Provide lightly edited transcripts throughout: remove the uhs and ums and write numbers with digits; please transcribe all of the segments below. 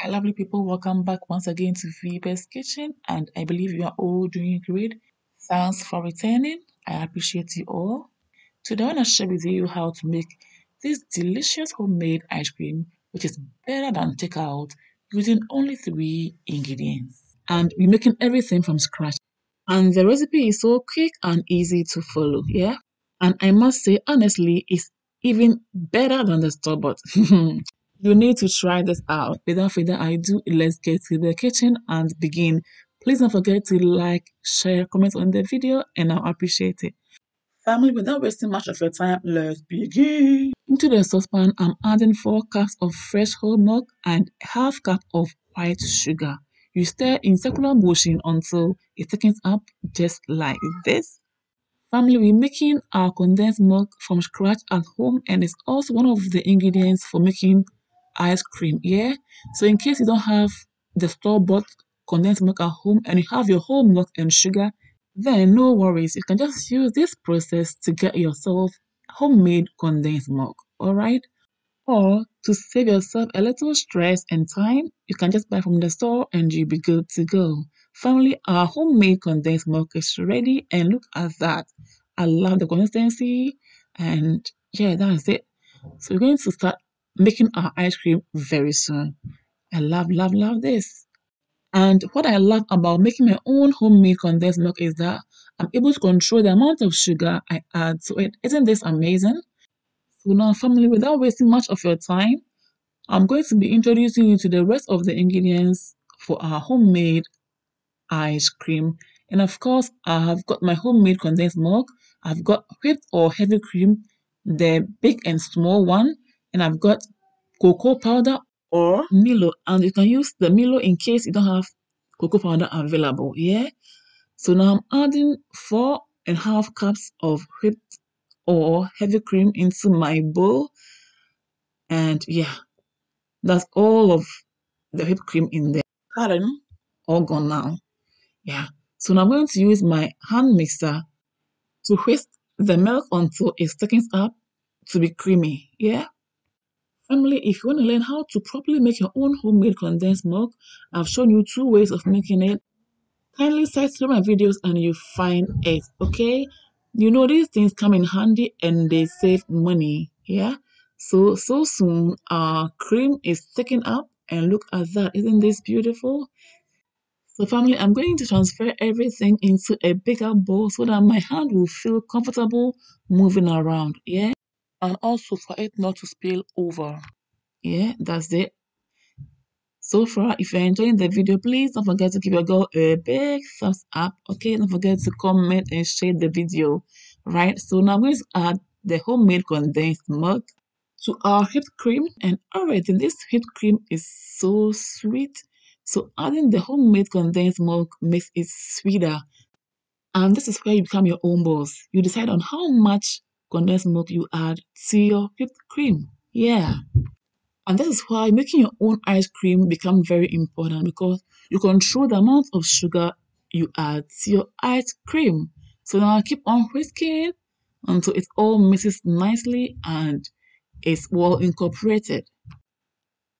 Hi, lovely people. Welcome back once again to Phoebe's Kitchen, and I believe you are all doing great. Thanks for returning. I appreciate you all. Today, I want to share with you how to make this delicious homemade ice cream, which is better than takeout, using only three ingredients. And we're making everything from scratch. And the recipe is so quick and easy to follow. Yeah. And I must say, honestly, it's even better than the store bought. You need to try this out. Without further ado, let's get to the kitchen and begin. Please don't forget to like, share, comment on the video, and I'll appreciate it. Family, without wasting much of your time, let's begin. Into the saucepan, I'm adding 4 cups of fresh whole milk and half cup of white sugar. You stir in circular motion until it thickens up just like this. Family, we're making our condensed milk from scratch at home, and it's also one of the ingredients for making ice cream. Yeah. So in case you don't have the store-bought condensed milk at home and you have your whole milk and sugar, then no worries. You can just use this process to get yourself homemade condensed milk. All right. Or to save yourself a little stress and time, you can just buy from the store and you'll be good to go. Finally, our homemade condensed milk is ready, and look at that. I love the consistency, and yeah, that's it. So we're going to start making our ice cream very soon. I love, love, love this. And what I love about making my own homemade condensed milk is that I'm able to control the amount of sugar I add to it. Isn't this amazing? So now, family, without wasting much of your time, I'm going to be introducing you to the rest of the ingredients for our homemade ice cream. And of course, I have got my homemade condensed milk. I've got whipped or heavy cream, the big and small one, and I've got cocoa powder or Milo. And you can use the Milo in case you don't have cocoa powder available. Yeah. So now I'm adding 4.5 cups of whipped or heavy cream into my bowl. And yeah, that's all of the whipped cream in there. Pardon, all gone now. Yeah. So now I'm going to use my hand mixer to whisk the milk until it thickens up to be creamy. Yeah. Family, if you want to learn how to properly make your own homemade condensed milk, I've shown you 2 ways of making it. Kindly search through my videos and you find it. Okay. You know these things come in handy and they save money. Yeah. So soon our cream is thickened up, and look at that. Isn't this beautiful? So family, I'm going to transfer everything into a bigger bowl so that my hand will feel comfortable moving around. Yeah. And also for it not to spill over. Yeah, that's it. So far, if you're enjoying the video, please don't forget to give your girl a big thumbs up. Okay, don't forget to comment and share the video. Right, so now I'm going to add the homemade condensed milk to our whipped cream, and already this whipped cream is so sweet. So adding the homemade condensed milk makes it sweeter, and this is where you become your own boss. You decide on how much condensed milk you add to your whipped cream. Yeah. And this is why making your own ice cream becomes very important, because you control the amount of sugar you add to your ice cream. So now keep on whisking until it all mixes nicely and is well incorporated.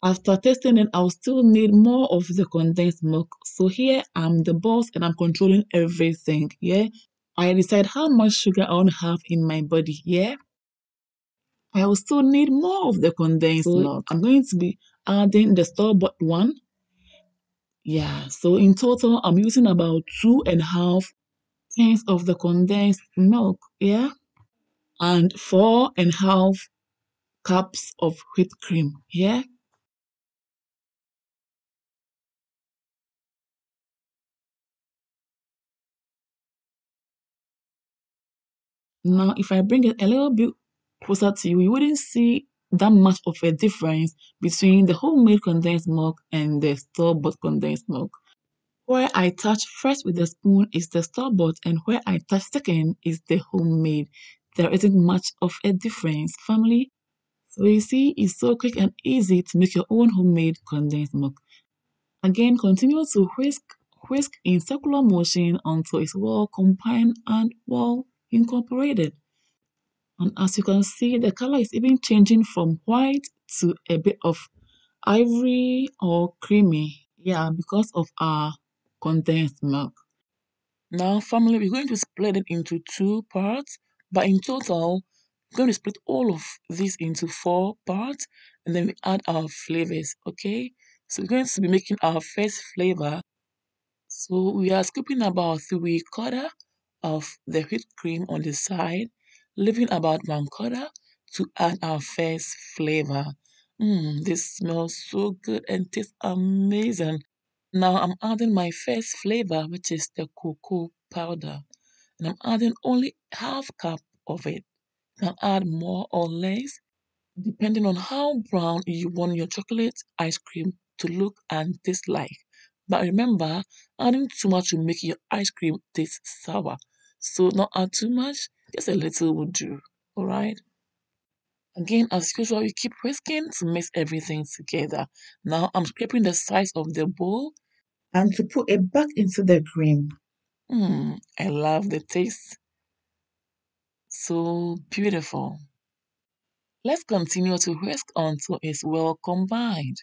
After tasting it, I'll still need more of the condensed milk. So here I'm the boss and I'm controlling everything. Yeah. I decide how much sugar I want to have in my body. Yeah. I will still need more of the condensed milk. I'm going to be adding the store-bought one. Yeah, so in total, I'm using about 2.5 cans of the condensed milk. Yeah, and 4.5 cups of whipped cream. Yeah. Now, if I bring it a little bit closer to you, you wouldn't see that much of a difference between the homemade condensed milk and the store-bought condensed milk. Where I touch first with the spoon is the store-bought, and where I touch second is the homemade. There isn't much of a difference, family. So you see, it's so quick and easy to make your own homemade condensed milk. Again, continue to whisk in circular motion until it's well combined and well incorporated. And as you can see, the color is even changing from white to a bit of ivory or creamy. Yeah, because of our condensed milk. Now, family, we're going to split it into two parts, but in total, we're going to split all of this into four parts, and then we add our flavors, okay? So we're going to be making our first flavor. So we are scooping about 3/4 of the whipped cream on the side, leaving about 1/4 to add our first flavor. This smells so good and tastes amazing. Now I'm adding my first flavor, which is the cocoa powder, and I'm adding only half cup of it. You can add more or less depending on how brown you want your chocolate ice cream to look and taste like. But remember, adding too much will make your ice cream taste sour. So not add too much, just a little will do. Alright? Again, as usual, you keep whisking to mix everything together. Now I'm scraping the sides of the bowl and to put it back into the cream. I love the taste. So beautiful. Let's continue to whisk until it's well combined.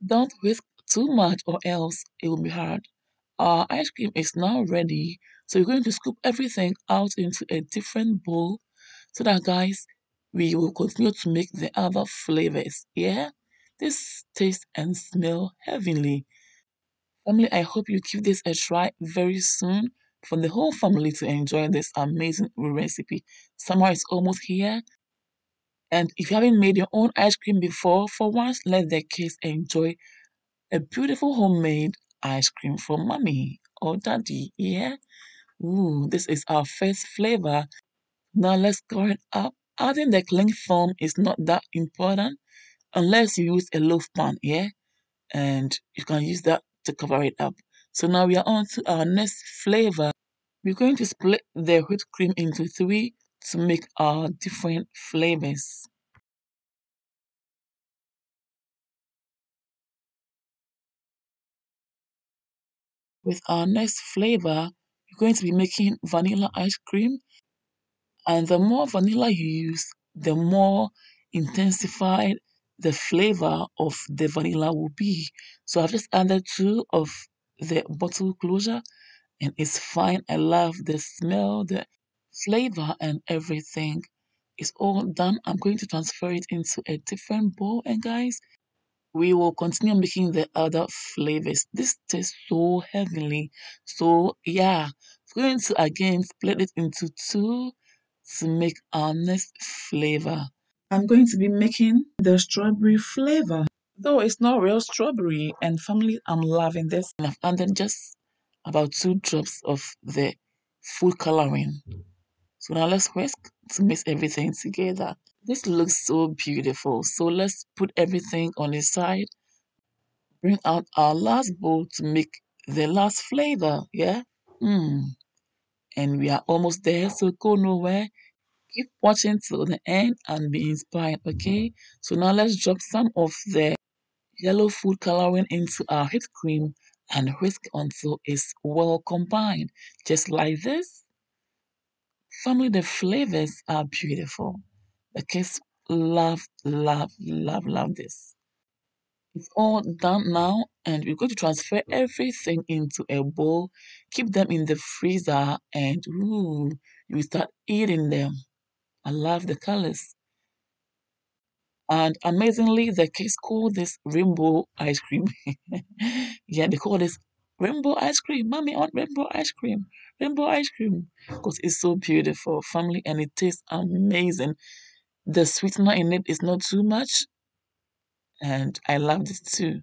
Don't whisk too much or else it will be hard. Our ice cream is now ready, so we're going to scoop everything out into a different bowl so that, guys, we will continue to make the other flavors. Yeah? This tastes and smell heavenly. Family, I hope you give this a try very soon for the whole family to enjoy this amazing recipe. Summer is almost here, and if you haven't made your own ice cream before, for once, let the kids enjoy a beautiful homemade ice cream from mommy or daddy. Yeah? Ooh, this is our first flavor. Now let's cover it up. Adding the cling film is not that important unless you use a loaf pan, yeah? And you can use that to cover it up. So now we are on to our next flavor. We're going to split the whipped cream into three to make our different flavors. With our next flavor, we're going to be making vanilla ice cream. And the more vanilla you use, the more intensified the flavor of the vanilla will be. So I've just added two of the bottle closure and it's fine. I love the smell, the flavor, and everything. It's all done. I'm going to transfer it into a different bowl. And guys, we will continue making the other flavors. This tastes so heavenly. So yeah, we're going to again split it into two to make our next flavor. I'm going to be making the strawberry flavor. Though it's not real strawberry, and family, I'm loving this. And I've added just about 2 drops of the food coloring. So now let's whisk to mix everything together. This looks so beautiful. So let's put everything on the side. Bring out our last bowl to make the last flavor. Yeah? And we are almost there, so go nowhere. Keep watching till the end and be inspired, okay? So now let's drop some of the yellow food coloring into our whipped cream and whisk until it's well combined. Just like this. Family, the flavors are beautiful. The kids love, love, love, love this. It's all done now, and we're going to transfer everything into a bowl, keep them in the freezer, and ooh, you will start eating them. I love the colors. And amazingly, the kids call this rainbow ice cream. Yeah, they call this rainbow ice cream. Mommy, I want rainbow ice cream. Rainbow ice cream. Because it's so beautiful, family, and it tastes amazing. The sweetener in it is not too much, and I love this too.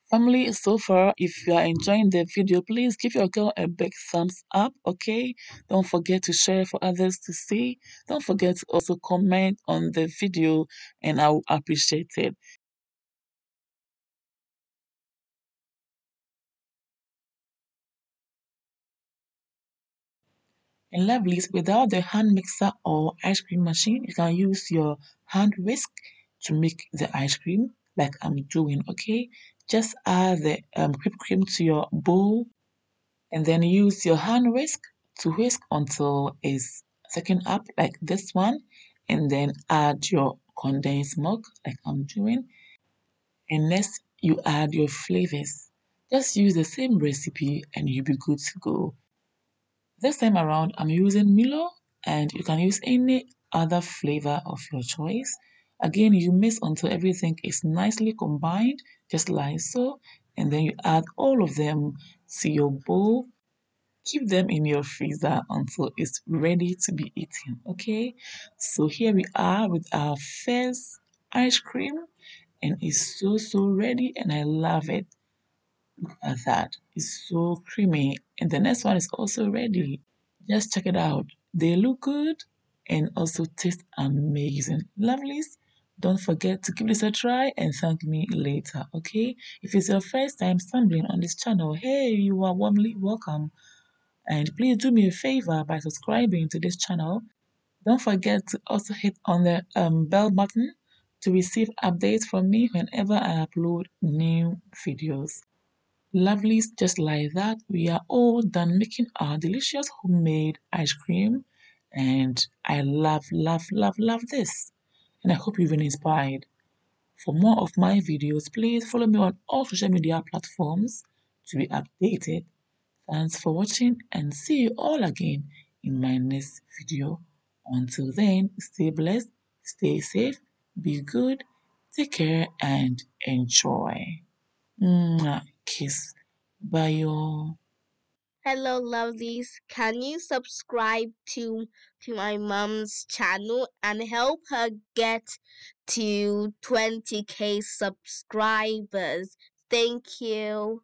Family, so far, if you are enjoying the video, please give your girl a big thumbs up, okay? Don't forget to share for others to see. Don't forget to also comment on the video, and I will appreciate it. And lovelies, without the hand mixer or ice cream machine, you can use your hand whisk to make the ice cream like I'm doing, okay? Just add the whipped cream to your bowl and then use your hand whisk to whisk until it's thicken up like this one, and then add your condensed milk like I'm doing. And next, you add your flavors. Just use the same recipe and you'll be good to go. This time around, I'm using Milo, and you can use any other flavor of your choice. Again, you mix until everything is nicely combined, just like so, and then you add all of them to your bowl. Keep them in your freezer until it's ready to be eaten, okay? So here we are with our first ice cream, and it's so ready, and I love it. Look at that. It's so creamy. And the next one is also ready. Just check it out. They look good and also taste amazing. Lovelies, don't forget to give this a try and thank me later, okay? If it's your first time stumbling on this channel, hey, you are warmly welcome. And please do me a favor by subscribing to this channel. Don't forget to also hit on the bell button to receive updates from me whenever I upload new videos. Lovelies, just like that, we are all done making our delicious homemade ice cream. And I love this. And I hope you've been inspired. For more of my videos, please follow me on all social media platforms to be updated. Thanks for watching and see you all again in my next video. Until then, stay blessed, stay safe, be good, take care, and enjoy. Mwah. Kiss. Bye, y'all. Hello, lovelies. Can you subscribe to my mom's channel and help her get to 20K subscribers? Thank you.